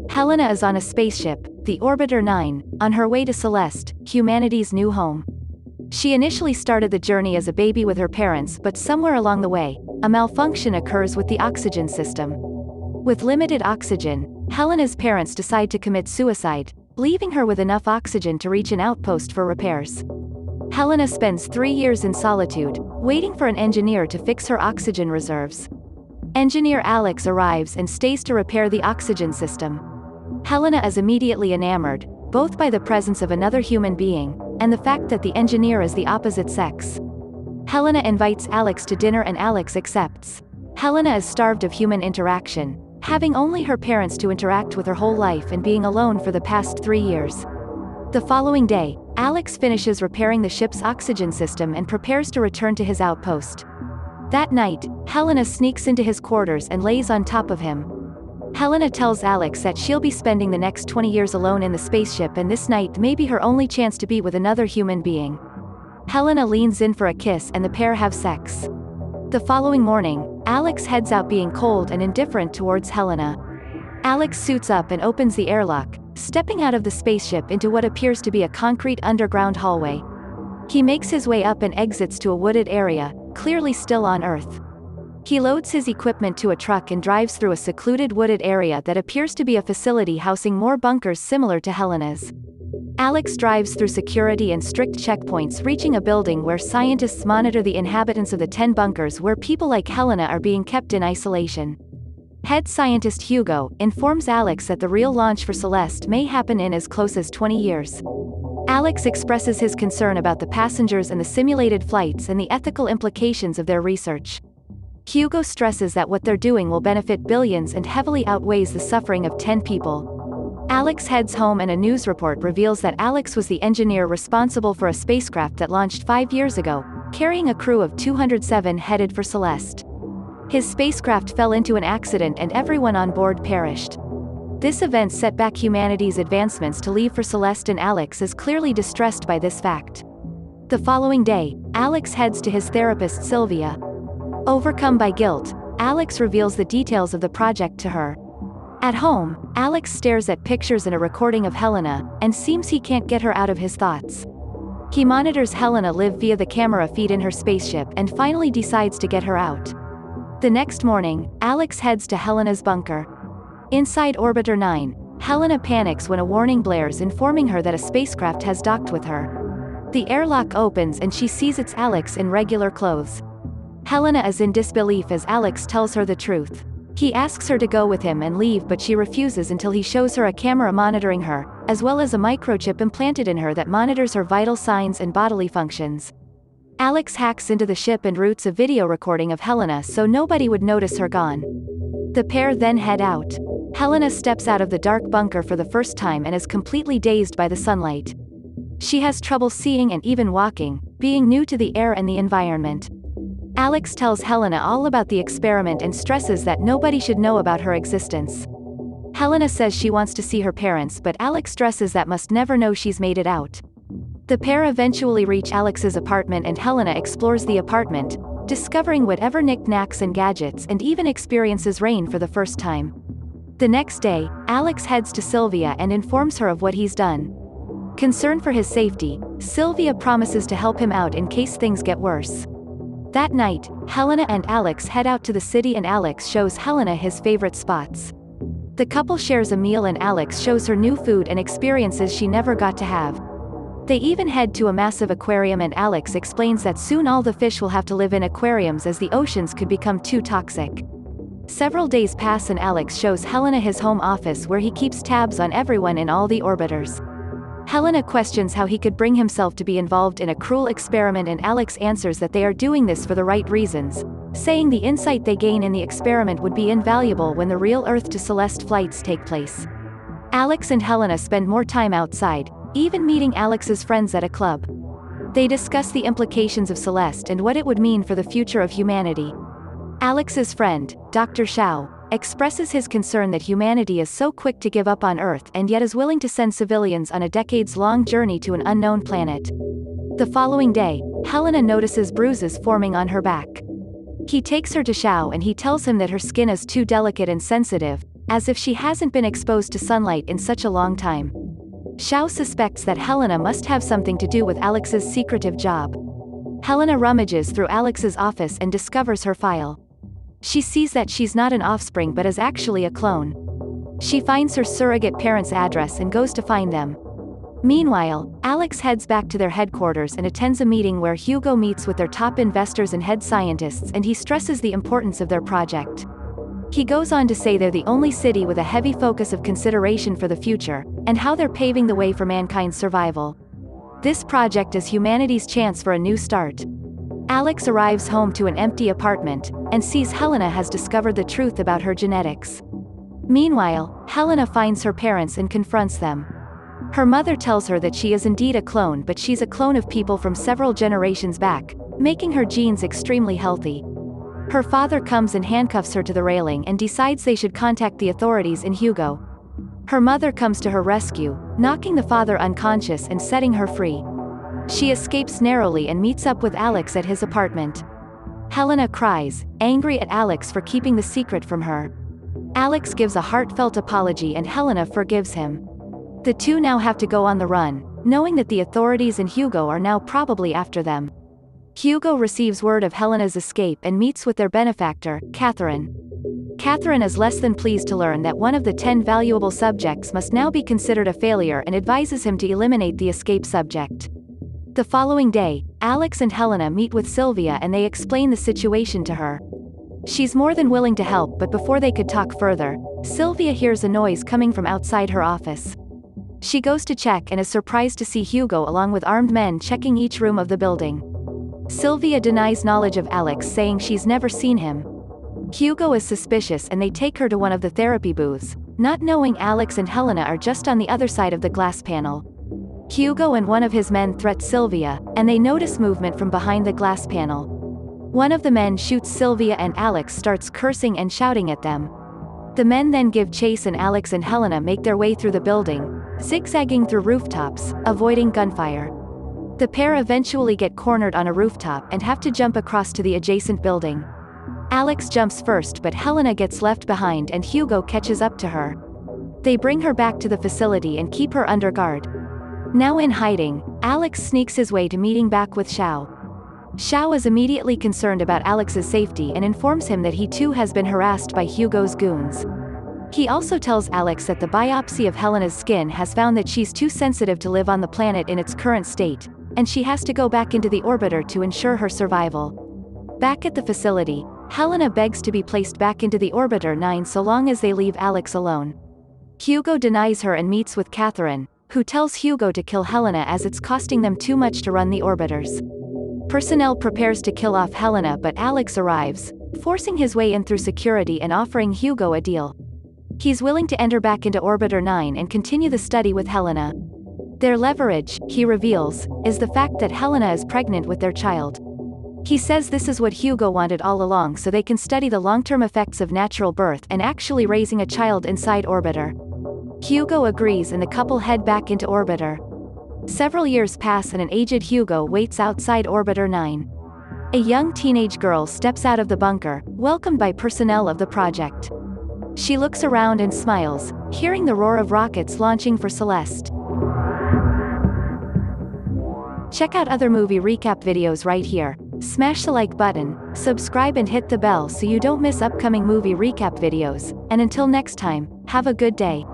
Helena is on a spaceship, the Orbiter 9, on her way to Celeste, humanity's new home. She initially started the journey as a baby with her parents, but somewhere along the way, a malfunction occurs with the oxygen system. With limited oxygen, Helena's parents decide to commit suicide, leaving her with enough oxygen to reach an outpost for repairs. Helena spends 3 years in solitude, waiting for an engineer to fix her oxygen reserves. Engineer Alex arrives and stays to repair the oxygen system. Helena is immediately enamored, both by the presence of another human being, and the fact that the engineer is the opposite sex. Helena invites Alex to dinner and Alex accepts. Helena is starved of human interaction, having only her parents to interact with her whole life and being alone for the past 3 years. The following day, Alex finishes repairing the ship's oxygen system and prepares to return to his outpost. That night, Helena sneaks into his quarters and lays on top of him. Helena tells Alex that she'll be spending the next 20 years alone in the spaceship, and this night may be her only chance to be with another human being. Helena leans in for a kiss and the pair have sex. The following morning, Alex heads out being cold and indifferent towards Helena. Alex suits up and opens the airlock, stepping out of the spaceship into what appears to be a concrete underground hallway. He makes his way up and exits to a wooded area, clearly still on Earth. He loads his equipment to a truck and drives through a secluded wooded area that appears to be a facility housing more bunkers similar to Helena's. Alex drives through security and strict checkpoints, reaching a building where scientists monitor the inhabitants of the 10 bunkers where people like Helena are being kept in isolation. Head scientist Hugo informs Alex that the real launch for Celeste may happen in as close as 20 years. Alex expresses his concern about the passengers and the simulated flights and the ethical implications of their research. Hugo stresses that what they're doing will benefit billions and heavily outweighs the suffering of 10 people. Alex heads home and a news report reveals that Alex was the engineer responsible for a spacecraft that launched 5 years ago, carrying a crew of 207 headed for Celeste. His spacecraft fell into an accident and everyone on board perished. This event set back humanity's advancements to leave for Celeste, and Alex is clearly distressed by this fact. The following day, Alex heads to his therapist Sylvia. Overcome by guilt, Alex reveals the details of the project to her. At home, Alex stares at pictures and a recording of Helena, and seems he can't get her out of his thoughts. He monitors Helena live via the camera feed in her spaceship and finally decides to get her out. The next morning, Alex heads to Helena's bunker. Inside Orbiter 9, Helena panics when a warning blares informing her that a spacecraft has docked with her. The airlock opens and she sees it's Alex in regular clothes. Helena is in disbelief as Alex tells her the truth. He asks her to go with him and leave, but she refuses until he shows her a camera monitoring her, as well as a microchip implanted in her that monitors her vital signs and bodily functions. Alex hacks into the ship and routes a video recording of Helena so nobody would notice her gone. The pair then head out. Helena steps out of the dark bunker for the first time and is completely dazed by the sunlight. She has trouble seeing and even walking, being new to the air and the environment. Alex tells Helena all about the experiment and stresses that nobody should know about her existence. Helena says she wants to see her parents, but Alex stresses that must never know she's made it out. The pair eventually reach Alex's apartment and Helena explores the apartment, discovering whatever knickknacks and gadgets, and even experiences rain for the first time. The next day, Alex heads to Sylvia and informs her of what he's done. Concerned for his safety, Sylvia promises to help him out in case things get worse. That night, Helena and Alex head out to the city and Alex shows Helena his favorite spots. The couple shares a meal and Alex shows her new food and experiences she never got to have. They even head to a massive aquarium and Alex explains that soon all the fish will have to live in aquariums as the oceans could become too toxic. Several days pass and Alex shows Helena his home office where he keeps tabs on everyone in all the orbiters. Helena questions how he could bring himself to be involved in a cruel experiment and Alex answers that they are doing this for the right reasons, saying the insight they gain in the experiment would be invaluable when the real Earth to Celeste flights take place. Alex and Helena spend more time outside, even meeting Alex's friends at a club. They discuss the implications of Celeste and what it would mean for the future of humanity. Alex's friend, Dr. Shao, expresses his concern that humanity is so quick to give up on Earth and yet is willing to send civilians on a decades-long journey to an unknown planet. The following day, Helena notices bruises forming on her back. He takes her to Xiao and he tells him that her skin is too delicate and sensitive, as if she hasn't been exposed to sunlight in such a long time. Xiao suspects that Helena must have something to do with Alex's secretive job. Helena rummages through Alex's office and discovers her file. She sees that she's not an offspring but is actually a clone. She finds her surrogate parents' address and goes to find them. Meanwhile, Alex heads back to their headquarters and attends a meeting where Hugo meets with their top investors and head scientists, and he stresses the importance of their project. He goes on to say they're the only city with a heavy focus of consideration for the future, and how they're paving the way for mankind's survival. This project is humanity's chance for a new start. Alex arrives home to an empty apartment, and sees Helena has discovered the truth about her genetics. Meanwhile, Helena finds her parents and confronts them. Her mother tells her that she is indeed a clone, but she's a clone of people from several generations back, making her genes extremely healthy. Her father comes and handcuffs her to the railing and decides they should contact the authorities in Hugo. Her mother comes to her rescue, knocking the father unconscious and setting her free. She escapes narrowly and meets up with Alex at his apartment. Helena cries, angry at Alex for keeping the secret from her. Alex gives a heartfelt apology and Helena forgives him. The two now have to go on the run, knowing that the authorities and Hugo are now probably after them. Hugo receives word of Helena's escape and meets with their benefactor, Catherine. Catherine is less than pleased to learn that one of the 10 valuable subjects must now be considered a failure and advises him to eliminate the escape subject. The following day, Alex and Helena meet with Sylvia and they explain the situation to her. She's more than willing to help, but before they could talk further, Sylvia hears a noise coming from outside her office. She goes to check and is surprised to see Hugo along with armed men checking each room of the building. Sylvia denies knowledge of Alex, saying she's never seen him. Hugo is suspicious and they take her to one of the therapy booths, not knowing Alex and Helena are just on the other side of the glass panel. Hugo and one of his men threat Sylvia, and they notice movement from behind the glass panel. One of the men shoots Sylvia and Alex starts cursing and shouting at them. The men then give chase and Alex and Helena make their way through the building, zigzagging through rooftops, avoiding gunfire. The pair eventually get cornered on a rooftop and have to jump across to the adjacent building. Alex jumps first, but Helena gets left behind and Hugo catches up to her. They bring her back to the facility and keep her under guard. Now in hiding, Alex sneaks his way to meeting back with Xiao. Xiao is immediately concerned about Alex's safety and informs him that he too has been harassed by Hugo's goons. He also tells Alex that the biopsy of Helena's skin has found that she's too sensitive to live on the planet in its current state, and she has to go back into the orbiter to ensure her survival. Back at the facility, Helena begs to be placed back into the Orbiter 9 so long as they leave Alex alone. Hugo denies her and meets with Catherine, who tells Hugo to kill Helena as it's costing them too much to run the orbiters. Personnel prepares to kill off Helena, but Alex arrives, forcing his way in through security and offering Hugo a deal. He's willing to enter back into Orbiter 9 and continue the study with Helena. Their leverage, he reveals, is the fact that Helena is pregnant with their child. He says this is what Hugo wanted all along, so they can study the long-term effects of natural birth and actually raising a child inside Orbiter. Hugo agrees and the couple head back into Orbiter. Several years pass and an aged Hugo waits outside Orbiter 9. A young teenage girl steps out of the bunker, welcomed by personnel of the project. She looks around and smiles, hearing the roar of rockets launching for Celeste. Check out other movie recap videos right here. Smash the like button, subscribe and hit the bell so you don't miss upcoming movie recap videos, and until next time, have a good day.